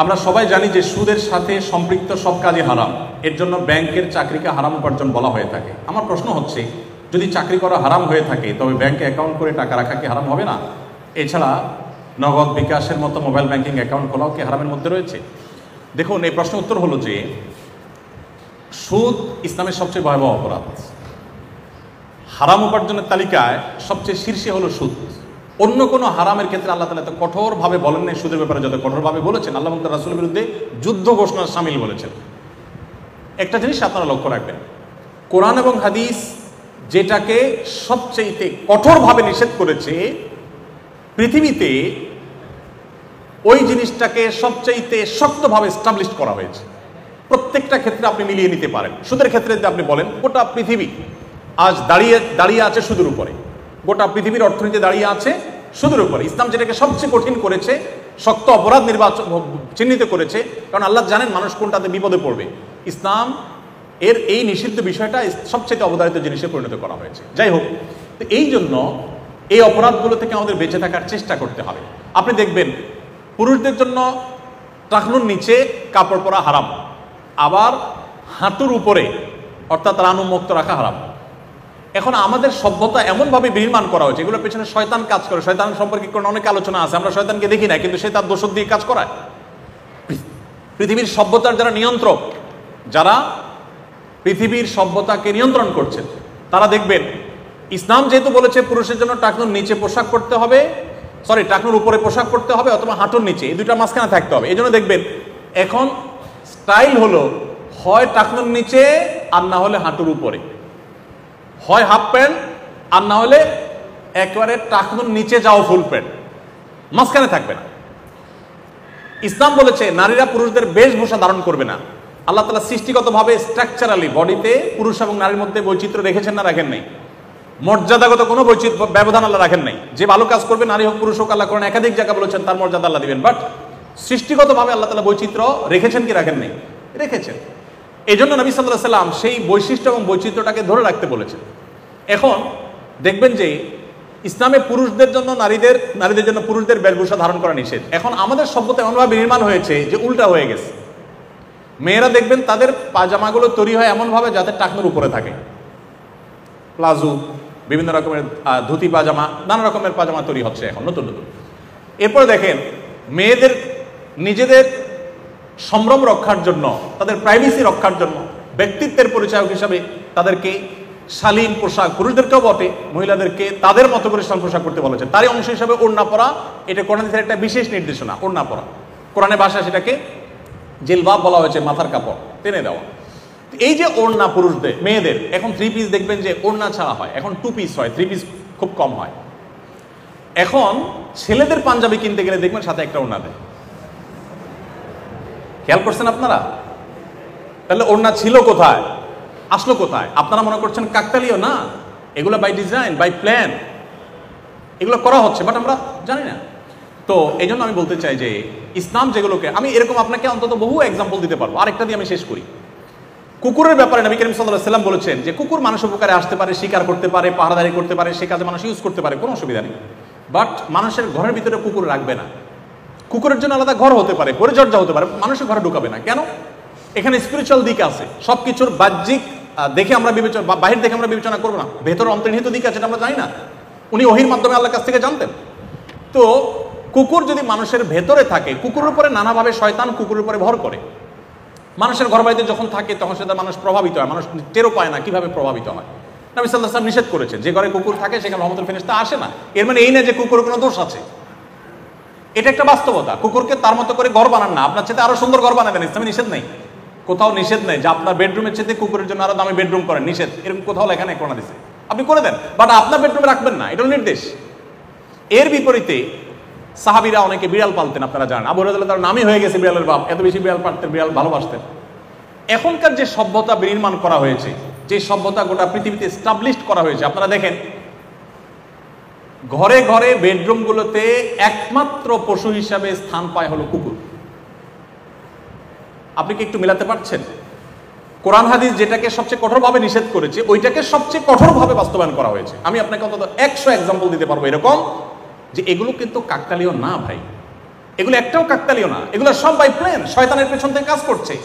আমরা সবাই জানি যে সুদের সাথে সম্পৃক্ত সব কাজই হারাম, এর জন্য ব্যাংকের চাকরিকে হারাম উপার্জন বলা হয়ে থাকে। আমার প্রশ্ন হচ্ছে, যদি চাকরি করা হারাম হয়ে থাকে তবে ব্যাংকে অ্যাকাউন্ট করে টাকা রাখা কি হারাম হবে না? এছাড়া নগদ বিকাশের মতো মোবাইল ব্যাংকিং অ্যাকাউন্ট খোলাও কি হারামের মধ্যে রয়েছে? দেখুন, এই প্রশ্ন উত্তর হলো যে সুদ ইসলামের সবচেয়ে ভয়াবহ অপরাধ। হারাম উপার্জনের তালিকায় সবচেয়ে শীর্ষে হলো সুদ। অন্য কোনো হারামের ক্ষেত্রে আল্লাহ তাআলা এত কঠোরভাবে বলেন নাই, সুদের ব্যাপারে যত কঠোরভাবে বলেছেন। আল্লাহ তার রাসূলের বিরুদ্ধে যুদ্ধ ঘোষণা শামিল বলেছেন। একটা জিনিস আপনারা লক্ষ্য রাখবেন, কোরআন এবং হাদিস যেটাকে সবচেয়ে কঠোরভাবে নিষেধ করেছে পৃথিবীতে, ওই জিনিসটাকে সবচাইতে শক্তভাবে এস্টাবলিশ করা হয়েছে। প্রত্যেকটা ক্ষেত্রে আপনি মিলিয়ে নিতে পারেন। সুদের ক্ষেত্রে যদি আপনি বলেন, গোটা পৃথিবী আজ দাঁড়িয়ে আছে সুদের উপরে, গোটা পৃথিবীর অর্থনীতি দাঁড়িয়ে আছে সুদের উপরে। ইসলাম যেটাকে সবচেয়ে কঠিন করেছে, শক্ত অপরাধ চিহ্নিত করেছে, কারণ আল্লাহ জানেন মানুষ কোনটাতে বিপদে পড়বে। ইসলাম এর এই নিষিদ্ধ বিষয়টা সবচেয়ে অবধারিত জিনিসে পরিণত করা হয়েছে। যাই হোক, এই জন্য এই অপরাধগুলো থেকে আমাদের বেঁচে থাকার চেষ্টা করতে হবে। আপনি দেখবেন পুরুষদের জন্য টাকনুর নিচে কাপড় পরা হারাম, আবার হাঁটুর উপরে অর্থাৎ রানু মুক্ত রাখা হারাম। এখন আমাদের সভ্যতা এমনভাবে বিনির্মাণ করা হয়েছে, এগুলোর পেছনে শয়তান কাজ করে। শয়তান সম্পর্কে অনেক আলোচনা আছে, আমরা শয়তানকে দেখি না, কিন্তু সে তার দোষক দিয়ে কাজ করায়। পৃথিবীর সভ্যতার যারা নিয়ন্ত্রক, যারা পৃথিবীর সভ্যতাকে নিয়ন্ত্রণ করছেন, তারা দেখবেন ইসলাম যেহেতু বলেছে পুরুষের জন্য টাকনুর নিচে পোশাক পরতে হবে, টাকনুর উপরে পোশাক পরতে হবে অথবা হাঁটুর নিচে, এই দুইটা মাঝখানে থাকতে হবে। এই জন্য দেখবেন এখন স্টাইল হলো হয় টাকনুর নিচে আর না হলে হাঁটুর উপরে, হয় হাফ প্যান্ট আর না হলে একেবারে টাকনুর নিচে যাও ফুল প্যান্ট, মাঝখানে থাকবে না। ইসলাম বলেছে নারীরা পুরুষদের বেশভূষা ধারণ করবে না। আল্লাহ তাআলা সৃষ্টিগতভাবে স্ট্রাকচারালি বডিতে পুরুষ এবং নারীর মধ্যে বৈচিত্র্য রেখেছেন না রাখেন নাই? মর্যাদাগত কোনো ব্যবধান আল্লাহ রাখেন নাই। যে ভালো কাজ করবে, নারী হোক পুরুষ হোক, আল্লাহ কোরআনে একাধিক জায়গা বলেছেন তার মর্যাদা আল্লাহ দিবেন। বাট সৃষ্টিগতভাবে আল্লাহ তাআলা বৈচিত্র্য রেখেছেন কি রাখেন নাই? রেখেছেন। এই জন্য নবী সাল্লাল্লাহু আলাইহি সাল্লাম সেই বৈশিষ্ট্য এবং বৈচিত্র্যটাকে ধরে রাখতে বলেছেন। এখন দেখবেন যে ইসলামে পুরুষদের জন্য নারীদের জন্য পুরুষদের বেশভূষা ধারণ করা নিষেধ। এখন আমাদের সভ্যতা এমনভাবে নির্মাণ হয়েছে যে উল্টা হয়ে গেছে। মেয়েরা দেখবেন তাদের পাজামাগুলো তৈরি হয় এমনভাবে যাতে টাকনুর উপরে থাকে, প্লাজো, বিভিন্ন রকমের ধুতি পাজামা, নানা রকমের পাজামা তৈরি হচ্ছে এখন নতুন নতুন। এরপরে দেখেন মেয়েদের নিজেদের সম্ভ্রম রক্ষার জন্য, তাদের প্রাইভেসি রক্ষার জন্য, ব্যক্তিত্বের পরিচায়ক হিসাবে তাদেরকে শালীন পোশাক, পুরুষদেরকেও বটে মহিলাদেরকে তাদের মতো করে শালীন পোশাক করতে বলেছে। তারই অংশ হিসাবে ওড়না পরা, এটা কোরআনের একটা বিশেষ নির্দেশনা। ওড়না পরা, কোরআনের ভাষায় সেটাকে জিলবাব বলা হয়েছে, মাথার কাপড় টেনে দেওয়া। এই যে ওড়না পুরুষদের, মেয়েদের এখন 3 পিস দেখবেন যে ওড়না ছাড়া হয়, এখন 2 পিস হয়, 3 পিস খুব কম হয়। এখন ছেলেদের পাঞ্জাবি কিনতে গেলে দেখবেন সাথে একটা ওড়না দেয়। খেয়াল করছেন আপনারা? তাহলে ওড়না ছিল কোথায়, আসলো কোথায়? আপনারা মনে করছেন কাকতালীয়? না, এগুলো বাই ডিজাইন, বাই প্ল্যান, এগুলো করা হচ্ছে, বাট আমরা জানি না। তো এই জন্য আমি বলতে চাই যে ইসলাম যেগুলোকে, আমি এরকম আপনাকে অন্তত বহু এক্সাম্পল দিতে পারবো। আরেকটা দিয়ে আমি শেষ করি। কুকুরের ব্যাপারে নবী করিম সাল্লাল্লাহু আলাইহি সাল্লাম বলেছেন যে কুকুর মানুষ উপকারে আসতে পারে, শিকার করতে পারে, পাহারাদারি করতে পারে, সে কাজে মানুষ ইউজ করতে পারে, কোনো অসুবিধা নেই। বাট মানুষের ঘরের ভিতরে কুকুর রাখবে না। কুকুরের জন্য আলাদা ঘর হতে পারে, পরিচর্যা হতে পারে, মানুষের ঘরে ঢুকাবে না। কেন? এখানে স্পিরিচুয়াল দিক আছে। সবকিছুর বাহ্যিক দেখে আমরা বিবেচনা, বাহির দেখে আমরা বিবেচনা করবো না, ভেতরে অন্তর্নিহিত দিক আছে, আমরা জানি না। উনি ওহীর মাধ্যমে আল্লাহর কাছ থেকে জানতেন। তো কুকুর যদি মানুষের ভেতরে থাকে, কুকুরের উপরে নানাভাবে শয়তান কুকুরের উপরে ভর করে। মানুষের ঘর বাড়িতে যখন থাকে তখন সেটা মানুষ প্রভাবিত হয়, মানুষ টেরও পায় না কিভাবে প্রভাবিত হয়। নবী সাল্লাল্লাহু আলাইহি ওয়াসাল্লাম নিষেধ করেছেন, যে ঘরে কুকুর থাকে সেখানে রহমতুল ফেরেশতা আসে না। এর মানে এই না যে কুকুরের কোনো দোষ আছে, এটা একটা বাস্তবতা। কুকুরকে তার মতো করে ঘর বানান না, আপনার চেয়ে আরো সুন্দর ঘর বানাবেন, ইসলামে নিষেধ নেই, কোথাও নিষেধ নেই যে আপনার বেডরুমের চেয়ে কুকুরের জন্য আরো দামি বেডরুম করেন, নিষেধ এরকম কোথাও লেখা নেই, কোরআনে দিয়েছে, আপনি করে দেন, বাট আপনার বেডরুমে রাখবেন না, এটা নির্দেশ। এর বিপরীতে সাহাবীরা অনেকে বিড়াল পালতেন, আপনারা জানেন, আবু হুরায়রা তার নামই হয়ে গেছে বিড়ালের বাপ, এত বেশি বিড়াল পালতেন, বিড়াল ভালোবাসতেন। এখনকার যে সভ্যতা বিনির্মাণ করা হয়েছে, যে সভ্যতা গোটা পৃথিবীতে এস্টাবলিশড করা হয়েছে, আপনারা দেখেন ঘরে ঘরে বেডরুমগুলোতে একমাত্র পশু হিসাবে স্থান পায় হলো কুকুর। আপনি কি একটু মিলাতে পারছেন? কোরআন হাদিস যেটাকে সবচেয়ে কঠোরভাবে নিষেধ করেছে, ওইটাকে সবচেয়ে কঠোরভাবে বাস্তবায়ন করা হয়েছে। আমি আপনাকে অন্তত 100 এক্সাম্পল দিতে পারবো এরকম, যে এগুলো কিন্তু কাকতালীয় না ভাই, এগুলো একটাও কাকতালীয় না, এগুলো সব বাই প্ল্যান, শয়তানের পেছন থেকে কাজ করছে।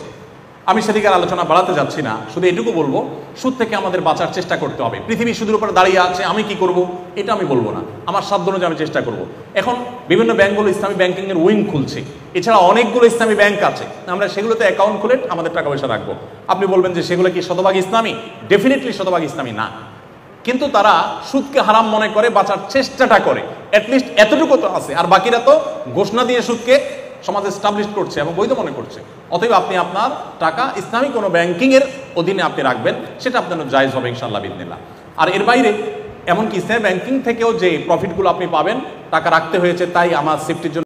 আমি সেদিকে আলোচনা বাড়াতে যাচ্ছি না, শুধু এটুকু বলবো সুদ থেকে আমাদের বাঁচার চেষ্টা করতে হবে। পৃথিবী সুদের উপরে দাঁড়িয়ে আছে, আমি কি করব এটা আমি বলবো না, আমার সাধ্য অনুযায়ী আমি চেষ্টা করব। এখন বিভিন্ন ব্যাংকগুলো ইসলামী ব্যাংকিং এর উইং খুলছে, এছাড়া অনেকগুলো ইসলামী ব্যাংক আছে, আমরা সেগুলোতে অ্যাকাউন্ট খুলে আমাদের টাকা পয়সা রাখবো। আপনি বলবেন যে সেগুলো কি শতভাগ ইসলামী? ডেফিনেটলি শতভাগ ইসলামী না, কিন্তু তারা সুদকে হারাম মনে করে বাঁচার চেষ্টাটা করে, অ্যাটলিস্ট এতটুকু তো আছে। আর বাকিরা তো ঘোষণা দিয়ে সুদকে সমাজে এস্টাবলিশ করছে এবং বৈধ মনে করছে। অতএব আপনি আপনার টাকা ইসলামী কোনো ব্যাংকিং এর অধীনে আপনি রাখবেন, সেটা আপনার জায়েজ হবে ইনশাআল্লাহ বিদিনিল্লাহ। আর এর বাইরে এমনকি ইসলামী ব্যাংকিং থেকেও যে প্রফিটগুলো আপনি পাবেন, টাকা রাখতে হয়েছে তাই আমার সেফটির জন্য